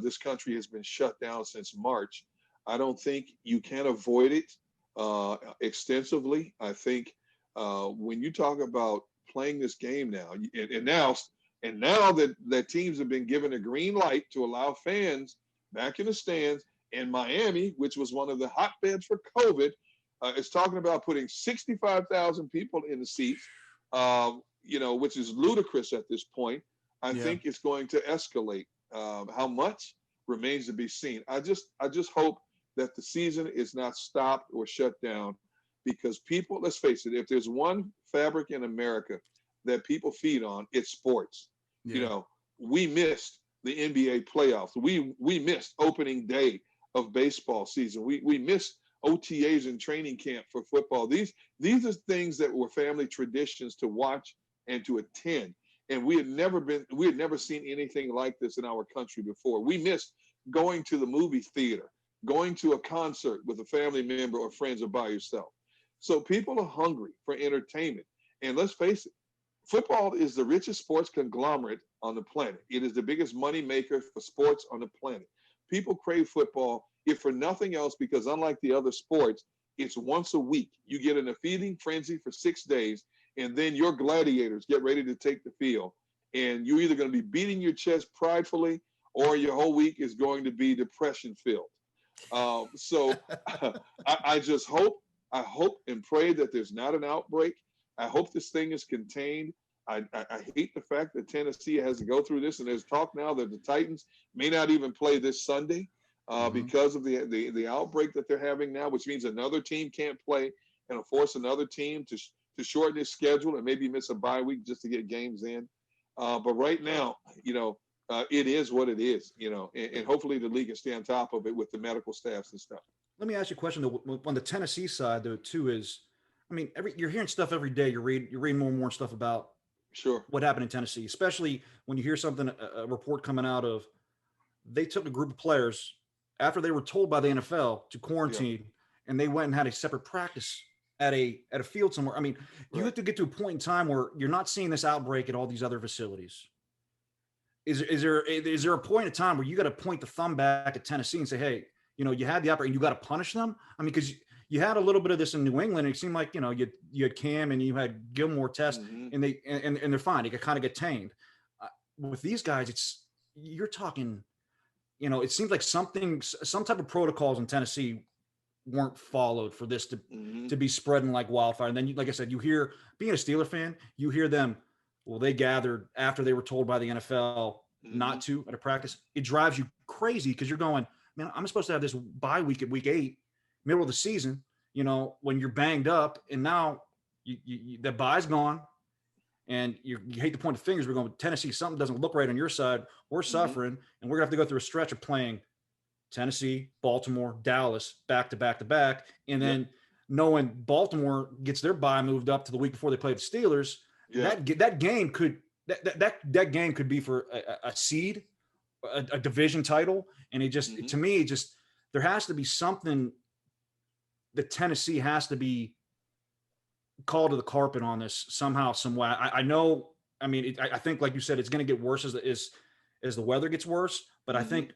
this country has been shut down since March, I don't think you can avoid it extensively. I think when you talk about playing this game now, and now that teams have been given a green light to allow fans back in the stands, and Miami, which was one of the hotbeds for COVID, is talking about putting 65,000 people in the seats, which is ludicrous at this point. I think it's going to escalate. How much remains to be seen. I just hope that the season is not stopped or shut down, because people, let's face it, if there's one fabric in America that people feed on, it's sports. Yeah. We missed the NBA playoffs. We missed opening day of baseball season. We missed OTAs and training camp for football. These are things that were family traditions to watch and to attend. And we had never seen anything like this in our country before. We missed going to the movie theater, going to a concert with a family member or friends or by yourself. So people are hungry for entertainment. And let's face it, football is the richest sports conglomerate on the planet. It is the biggest money maker for sports on the planet. People crave football, if for nothing else, because unlike the other sports, it's once a week. You get in a feeding frenzy for 6 days, and then your gladiators get ready to take the field. And you're either going to be beating your chest pridefully, or your whole week is going to be depression filled. So I hope and pray that there's not an outbreak. I hope this thing is contained. I hate the fact that Tennessee has to go through this, and there's talk now that the Titans may not even play this Sunday because of the outbreak that they're having now, which means another team can't play, and it'll force another team to shorten their schedule and maybe miss a bye week just to get games in. But right now, it is what it is, and hopefully the league can stay on top of it with the medical staffs and stuff. Let me ask you a question though. On the Tennessee side, though, too, is, I mean, you're hearing stuff every day. You're reading more and more stuff about what happened in Tennessee, especially when you hear something, a report coming out of, they took a group of players after they were told by the NFL to quarantine, and they went and had a separate practice at a field somewhere. I mean, you have to get to a point in time where you're not seeing this outbreak at all these other facilities. Is there a point in time where you got to point the thumb back at Tennessee and say, hey, you had the outbreak and you got to punish them? I mean, because you had a little bit of this in New England. And it seemed like, you had Cam and you had Gilmore test, and they're fine. They kind of get tamed. With these guys, you're talking, it seems like some type of protocols in Tennessee weren't followed for this to be spreading like wildfire. And then, like I said, you hear, being a Steeler fan, you hear them, well, they gathered after they were told by the NFL not to at a practice. It drives you crazy because you're going, man, I'm supposed to have this bye week at week 8, middle of the season, when you're banged up, and now the bye's gone, and you hate to point the fingers. We're going, Tennessee, something doesn't look right on your side. We're suffering, and we're going to have to go through a stretch of playing Tennessee, Baltimore, Dallas, back to back to back. And then knowing Baltimore gets their bye moved up to the week before they play the Steelers, that game could be for a seed, a division title. And it just, to me, there has to be something that Tennessee has to be called to the carpet on this somehow, some way. I know, I mean, I think, like you said, it's going to get worse as as the weather gets worse. But I Mm-hmm. think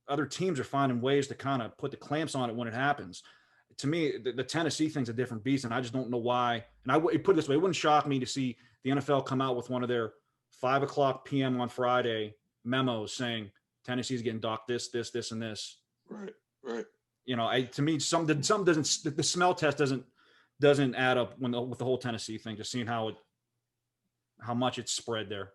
other teams are finding ways to kind of put the clamps on it when it happens. To me, the Tennessee thing's a different beast, and I just don't know why. And put it this way, it wouldn't shock me to see the NFL come out with one of their 5:00 p.m. on Friday memos saying Tennessee's getting docked this, and this. Right. You know, to me, some doesn't, the smell test doesn't add up with the whole Tennessee thing. Just seeing how much it's spread there.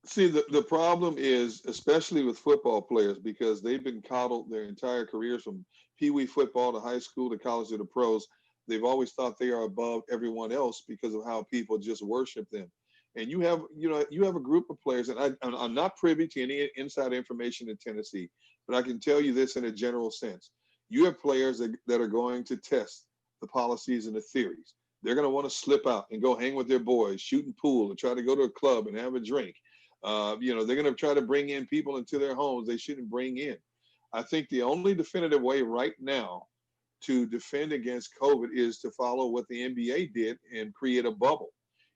See, the problem is, especially with football players, because they've been coddled their entire careers from pee-wee football to high school to college to the pros. They've always thought they are above everyone else because of how people just worship them. And you have a group of players, and I'm not privy to any inside information in Tennessee, but I can tell you this in a general sense. You have players that are going to test the policies and the theories. They're going to want to slip out and go hang with their boys, shooting pool, and try to go to a club and have a drink. They're going to try to bring in people into their homes they shouldn't bring in. I think the only definitive way right now to defend against COVID is to follow what the NBA did and create a bubble.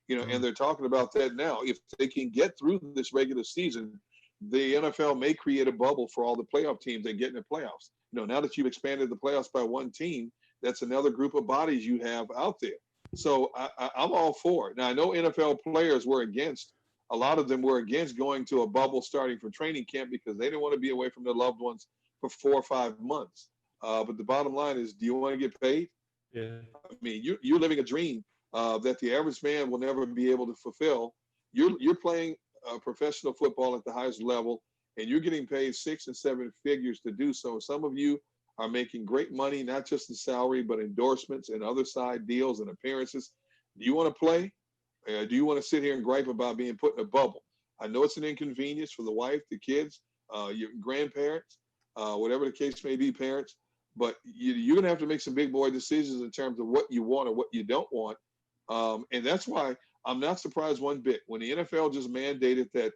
And they're talking about that now. If they can get through this regular season, the NFL may create a bubble for all the playoff teams that get in the playoffs. Now that you've expanded the playoffs by one team, that's another group of bodies you have out there. So I'm all for it. Now, I know NFL players a lot of them were against going to a bubble starting from training camp because they didn't want to be away from their loved ones for 4 or 5 months. But the bottom line is, do you want to get paid? Yeah. I mean, you're living a dream that the average man will never be able to fulfill. You're playing professional football at the highest level, and you're getting paid 6 and 7 figures to do so. Some of you are making great money, not just in salary, but endorsements and other side deals and appearances. Do you want to play? Do you want to sit here and gripe about being put in a bubble? I know it's an inconvenience for the wife, the kids, your grandparents, whatever the case may be, parents. But you're going to have to make some big boy decisions in terms of what you want or what you don't want. And that's why I'm not surprised one bit when the NFL just mandated that,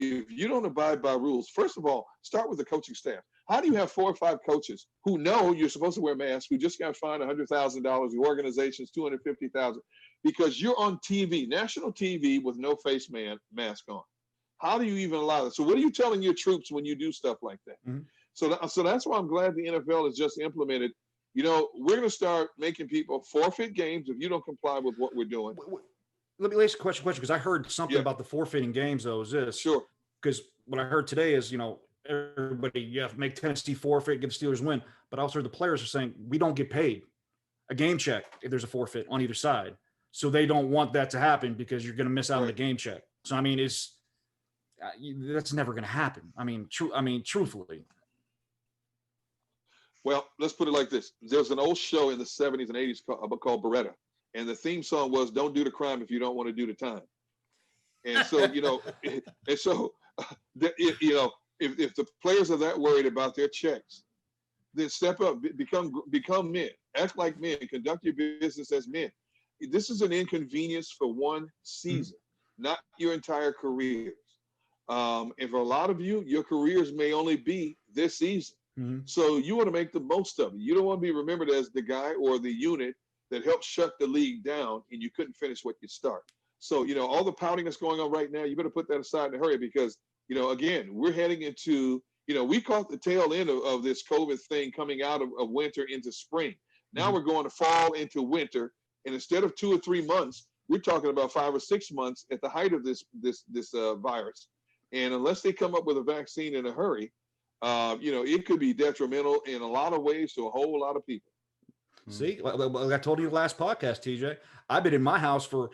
if you don't abide by rules, first of all, start with the coaching staff. How do you have 4 or 5 coaches who know you're supposed to wear masks, who just got fined $100,000, the organization's $250,000, because you're on TV, national TV, with no face mask on? How do you even allow that? So what are you telling your troops when you do stuff like that? Mm-hmm. So that's why I'm glad the NFL has just implemented. We're going to start making people forfeit games if you don't comply with what we're doing. Let me ask you a question because I heard something about the forfeiting games, though. Is this sure? Because what I heard today is, everybody, you have to make Tennessee forfeit, give the Steelers win. But also the players are saying we don't get paid a game check if there's a forfeit on either side. So they don't want that to happen because you're going to miss out on the game check. So, I mean, that's never going to happen. I mean, truthfully. Well, let's put it like this. There's an old show in the 70s and 80s called Beretta. And the theme song was, "Don't do the crime if you don't want to do the time." And so, if the players are that worried about their checks, then step up, become men, act like men, conduct your business as men. This is an inconvenience for one season, not your entire careers. And for a lot of you, your careers may only be this season. Mm-hmm. So you want to make the most of it. You don't want to be remembered as the guy or the unit that helped shut the league down and you couldn't finish what you start. So, all the pouting that's going on right now, you better put that aside in a hurry because, again, we're heading into, we caught the tail end of this COVID thing coming out of winter into spring. Now we're going to fall into winter. And instead of 2 or 3 months, we're talking about 5 or 6 months at the height of this virus. And unless they come up with a vaccine in a hurry, it could be detrimental in a lot of ways to a whole lot of people. See, like I told you the last podcast, TJ, I've been in my house for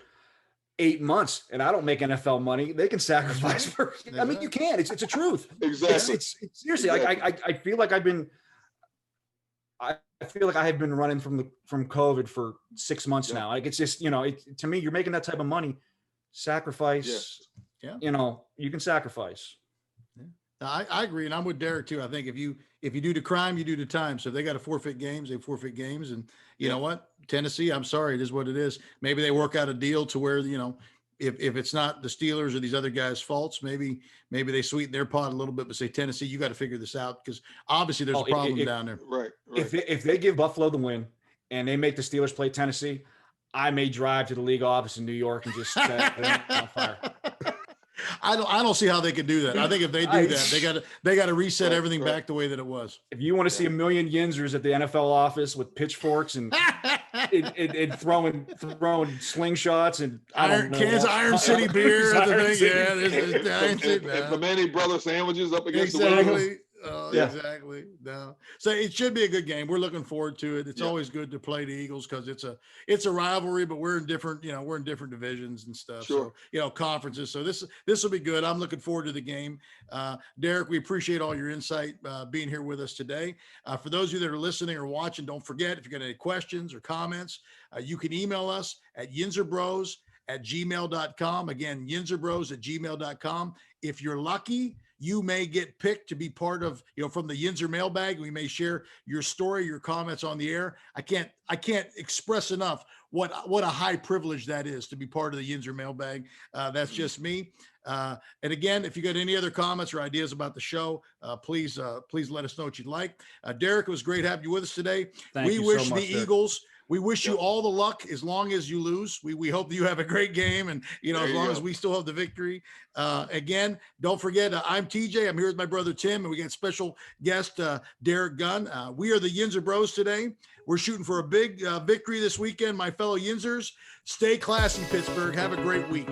8 months and I don't make NFL money. They can sacrifice for, I mean, you can, it's a truth. Exactly. It's seriously, exactly. I feel like I feel like I have been running from COVID for 6 months now. Like, it's just, to me, you're making that type of money, sacrifice, you can sacrifice. I agree, and I'm with Derrek too. I think if you do the crime, you do the time. So if they got to forfeit games, they forfeit games. And you know what, Tennessee, I'm sorry, it is what it is. Maybe they work out a deal to where if it's not the Steelers or these other guys' faults, maybe they sweeten their pot a little bit, but say Tennessee, you got to figure this out because obviously there's a problem down there. Right. If they give Buffalo the win and they make the Steelers play Tennessee, I may drive to the league office in New York and just set them on fire. I don't see how they could do that. I think if they do that, they got to reset everything back the way that it was. If you want to see a million Yinzers at the NFL office with pitchforks and throwing slingshots and Kansas Iron City beer, and the Manny Brother sandwiches up against the window. Exactly. No. So it should be a good game. We're looking forward to it. It's always good to play the Eagles because it's a rivalry, but we're in different divisions and stuff. Sure. So, conferences. So this will be good. I'm looking forward to the game. Derrek, we appreciate all your insight being here with us today. For those of you that are listening or watching, don't forget, if you got any questions or comments, you can email us at yinzerbros@gmail.com. Again, yinzerbros@gmail.com. If you're lucky, you may get picked to be part of, from the Yinzer mailbag. We may share your story, your comments on the air. I can't express enough what a high privilege that is to be part of the Yinzer mailbag. That's just me. And again, if you got any other comments or ideas about the show, please let us know what you'd like. Derrek, it was great having you with us today. We wish the Eagles. We wish you all the luck as long as you lose. We hope that you have a great game and, as long as we still have the victory. Again, don't forget, I'm TJ. I'm here with my brother Tim, and we got special guest Derrek Gunn. We are the Yinzer Bros today. We're shooting for a big victory this weekend, my fellow Yinzers. Stay classy, Pittsburgh. Have a great week.